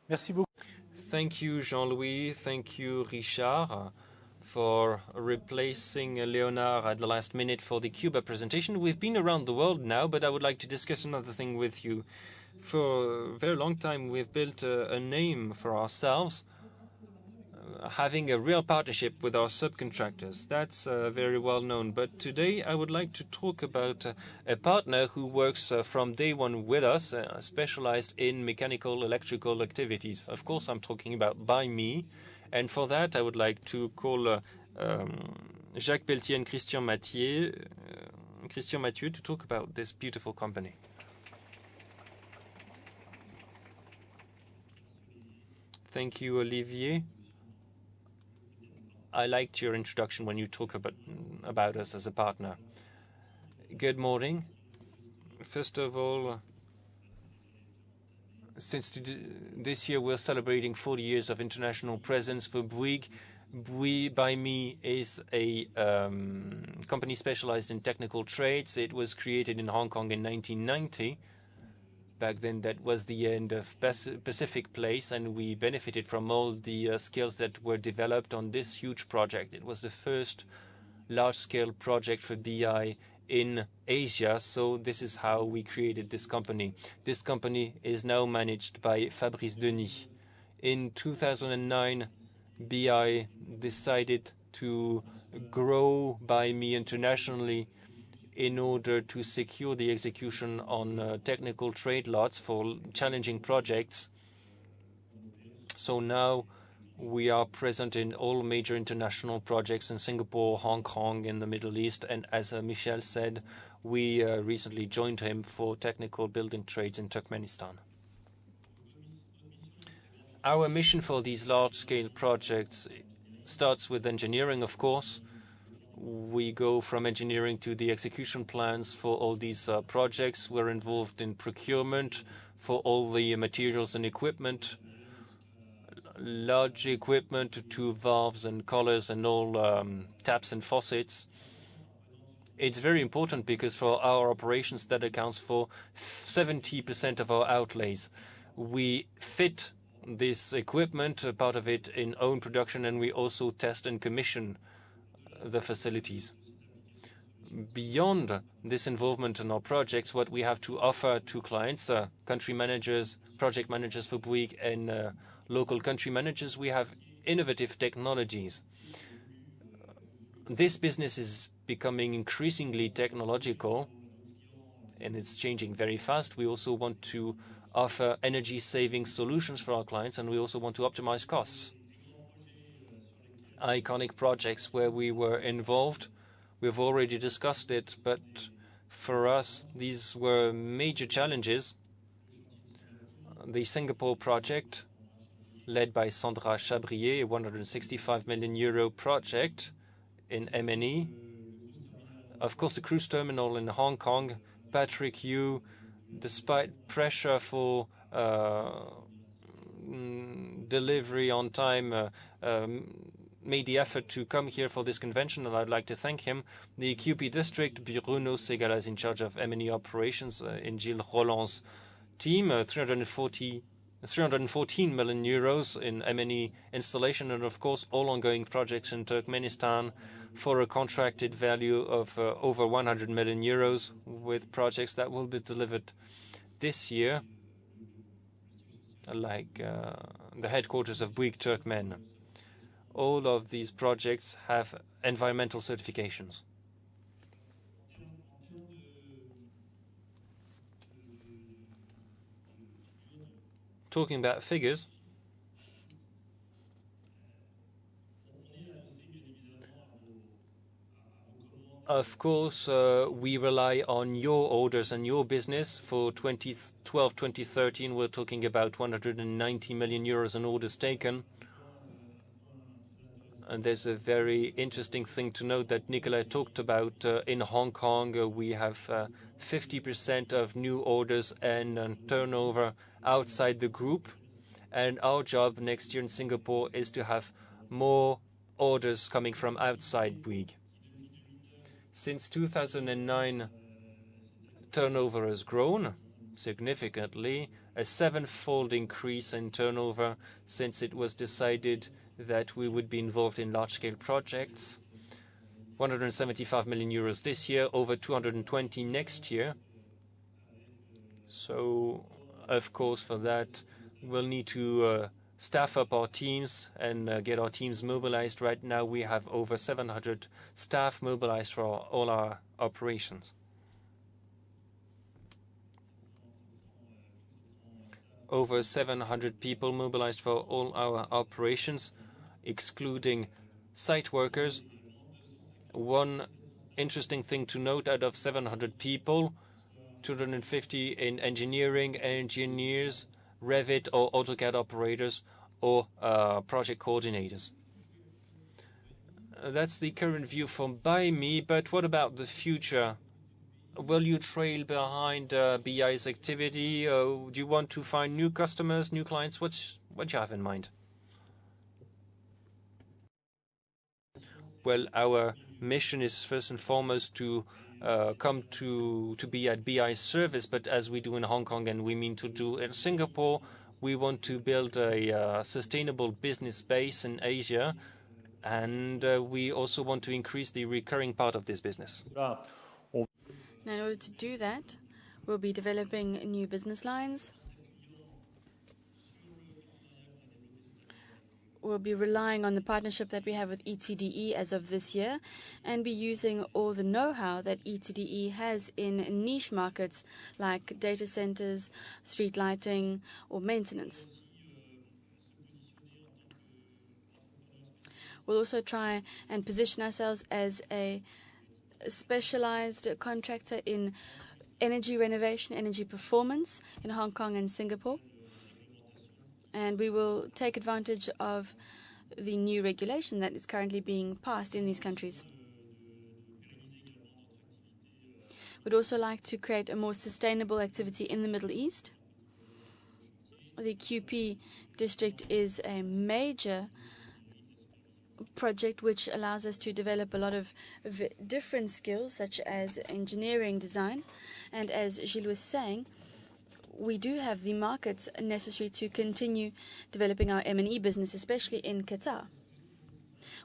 Merci beaucoup. Thank you, Jean-Louis. Thank you, Richard, for replacing Leonard at the last minute for the Cuba presentation. We've been around the world now, but I would like to discuss another thing with you. For a very long time, we've built a name for ourselves, having a real partnership with our subcontractors. That's very well known. But today I would like to talk about a partner who works from day one with us, specialized in mechanical electrical activities. Of course, I'm talking about BYME. And for that, I would like to call Jacques Pelletier and Christian Mathieu to talk about this beautiful company. Thank you, Olivier. I liked your introduction when you talked about us as a partner. Good morning. First of all, since this year we're celebrating 40 years of international presence for Bouygues. BYME is a company specialized in technical trades. It was created in Hong Kong in 1990. Back then, that was the end of Pacific Place, and we benefited from all the skills that were developed on this huge project. It was the first large-scale project for BI in Asia, so this is how we created this company. This company is now managed by Fabrice Denis. In 2009, BI decided to grow BYME internationally in order to secure the execution on technical trade lots for challenging projects. So now we are present in all major international projects in Singapore, Hong Kong, in the Middle East, and as Michel said, we recently joined him for technical building trades in Turkmenistan. Our mission for these large-scale projects starts with engineering, of course. We go from engineering to the execution plans for all these projects. We're involved in procurement for all the materials and equipment, large equipment to valves and collars and all taps and faucets. It's very important because for our operations that accounts for 70% of our outlays. We fit this equipment, part of it in own production, and we also test and commission the facilities. Beyond this involvement in our projects, what we have to offer to clients, country managers, project managers for Bouygues, and local country managers, we have innovative technologies. This business is becoming increasingly technological, and it's changing very fast. We also want to offer energy-saving solutions for our clients, and we also want to optimize costs. Iconic projects where we were involved. We've already discussed it, but for us, these were major challenges. The Singapore project, led by Sandra Chabrier, a 165 million euro project in M&E. Of course, the cruise terminal in Hong Kong, Patrick Yu, despite pressure for delivery on time, made the effort to come here for this convention, and I'd like to thank him. The QP district, Bruno Segala is in charge of M&E operations in Gilles Roland's team, 314 million euros in M&E installation, and of course all ongoing projects in Turkmenistan for a contracted value of over 100 million euros with projects that will be delivered this year, like the headquarters of Bouygues Turkmen. All of these projects have environmental certifications. Talking about figures, of course, we rely on your orders and your business. For 2012-2013, we're talking about 190 million euros in orders taken. And there's a very interesting thing to note that Nicolas talked about. In Hong Kong, we have 50% of new orders and turnover outside the group. And our job next year in Singapore is to have more orders coming from outside Bouygues. Since 2009, turnover has grown significantly, a 7-fold increase in turnover since it was decided that we would be involved in large-scale projects. 175 million euros this year, over 220 next year. So, of course, for that, we'll need to staff up our teams and get our teams mobilized. Right now, we have over 700 staff mobilized for all our operations. Over 700 people mobilized for all our operations, excluding site workers. One interesting thing to note, out of 700 people, 250 in engineering, engineers, Revit or AutoCAD operators, or project coordinators. That's the current view from BYME, but what about the future? Will you trail behind BI's activity? Do you want to find new customers, new clients? What do you have in mind? Well, our mission is first and foremost to come to be at BI's service, but as we do in Hong Kong and we mean to do in Singapore, we want to build a sustainable business base in Asia, and we also want to increase the recurring part of this business. Now, in order to do that, we'll be developing new business lines. We'll be relying on the partnership that we have with ETDE as of this year and be using all the know-how that ETDE has in niche markets like data centers, street lighting, or maintenance. We'll also try and position ourselves as a specialized contractor in energy renovation, energy performance in Hong Kong and Singapore. And we will take advantage of the new regulation that is currently being passed in these countries. We'd also like to create a more sustainable activity in the Middle East. The QP district is a major project which allows us to develop a lot of different skills, such as engineering design. And as Gilles was saying, we do have the markets necessary to continue developing our M&E business, especially in Qatar.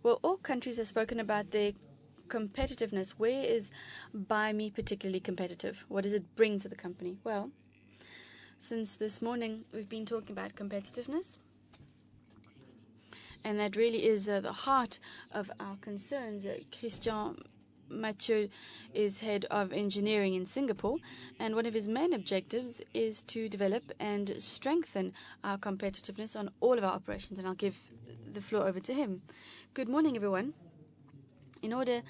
Well, all countries have spoken about their competitiveness. Where is BYME particularly competitive? What does it bring to the company? Well, since this morning, we've been talking about competitiveness. And that really is the heart of our concerns. Christian Mathieu is head of engineering in Singapore, and one of his main objectives is to develop and strengthen our competitiveness on all of our operations. And I'll give the floor over to him. Good morning, everyone. In order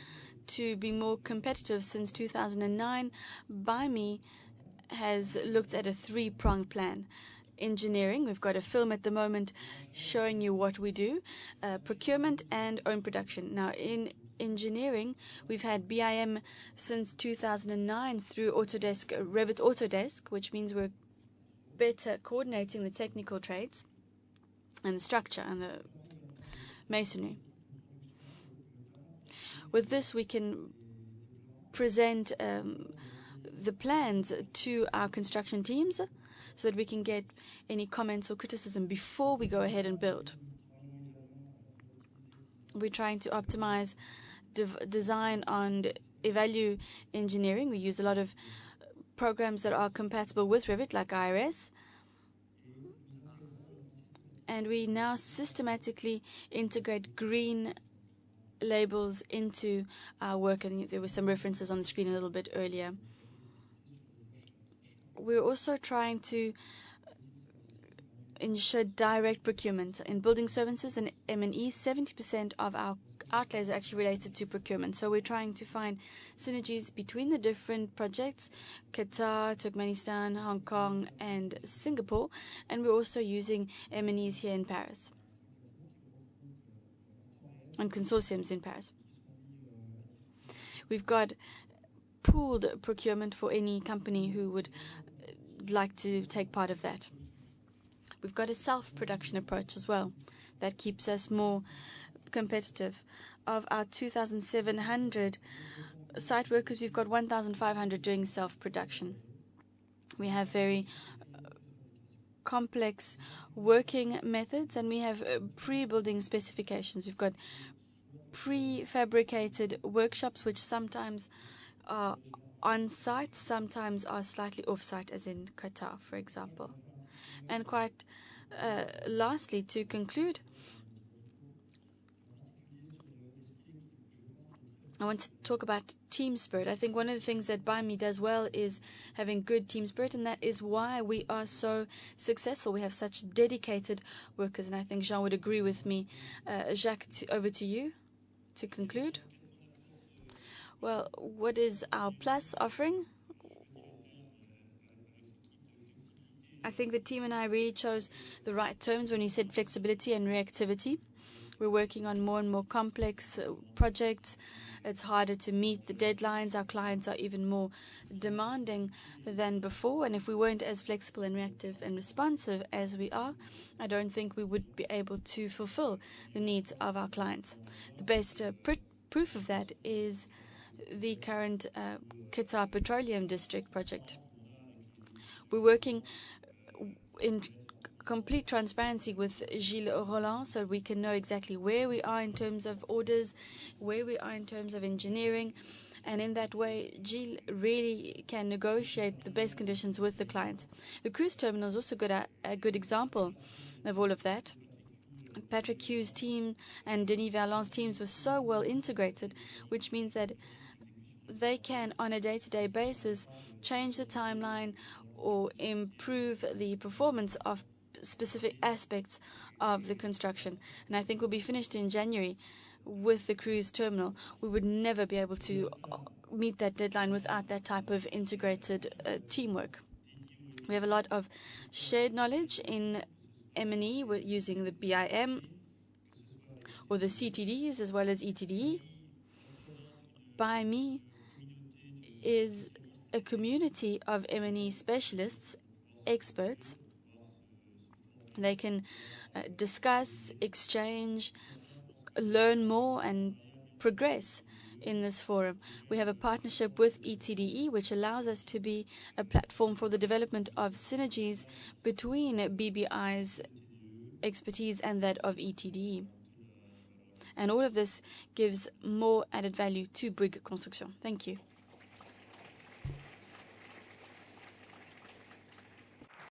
to be more competitive since 2009, BYME has looked at a three-pronged plan. Engineering, we've got a film at the moment showing you what we do, procurement and own production. Now, in engineering, we've had BIM since 2009 through Autodesk, Revit Autodesk, which means we're better coordinating the technical trades and the structure and the masonry. With this, we can present the plans to our construction teams so that we can get any comments or criticism before we go ahead and build. We're trying to optimize design and value engineering. We use a lot of programs that are compatible with Revit, like IRS. And we now systematically integrate green labels into our work. And there were some references on the screen a little bit earlier. We're also trying to ensure direct procurement. In building services and M&E, 70% of our outlays are actually related to procurement. So we're trying to find synergies between the different projects, Qatar, Turkmenistan, Hong Kong, and Singapore. And we're also using M&Es here in Paris and consortiums in Paris. We've got pooled procurement for any company who would like to take part of that. We've got a self-production approach as well that keeps us more competitive. Of our 2,700 site workers, we've got 1,500 doing self-production. We have very complex working methods, and we have pre-building specifications. We've got prefabricated workshops, which sometimes are on-site, sometimes are slightly off-site, as in Qatar, for example. And quite lastly, to conclude, I want to talk about team spirit. I think one of the things that BYME does well is having good team spirit, and that is why we are so successful. We have such dedicated workers, and I think Jean would agree with me. Jacques, over to you to conclude. Well, what is our plus offering? I think the team and I really chose the right terms when we said flexibility and reactivity. We're working on more and more complex projects. It's harder to meet the deadlines. Our clients are even more demanding than before. And if we weren't as flexible and reactive and responsive as we are, I don't think we would be able to fulfill the needs of our clients. The best proof of that is the current Qatar Petroleum District project. We're working in complete transparency with Gilles Roland, so we can know exactly where we are in terms of orders, where we are in terms of engineering, and in that way, Gilles really can negotiate the best conditions with the client. The cruise terminal is also a good example of all of that. Patrick Hughes' team and Denis Verland's teams were so well integrated, which means that they can, on a day-to-day basis, change the timeline or improve the performance of specific aspects of the construction. And I think we'll be finished in January with the cruise terminal. We would never be able to meet that deadline without that type of integrated teamwork. We have a lot of shared knowledge in M&E with using the BIM or the CTDs as well as ETDE. BYME is a community of M&E specialists, experts. They can discuss, exchange, learn more, and progress in this forum. We have a partnership with ETDE, which allows us to be a platform for the development of synergies between BBI's expertise and that of ETDE. And all of this gives more added value to Bouygues Construction. Thank you.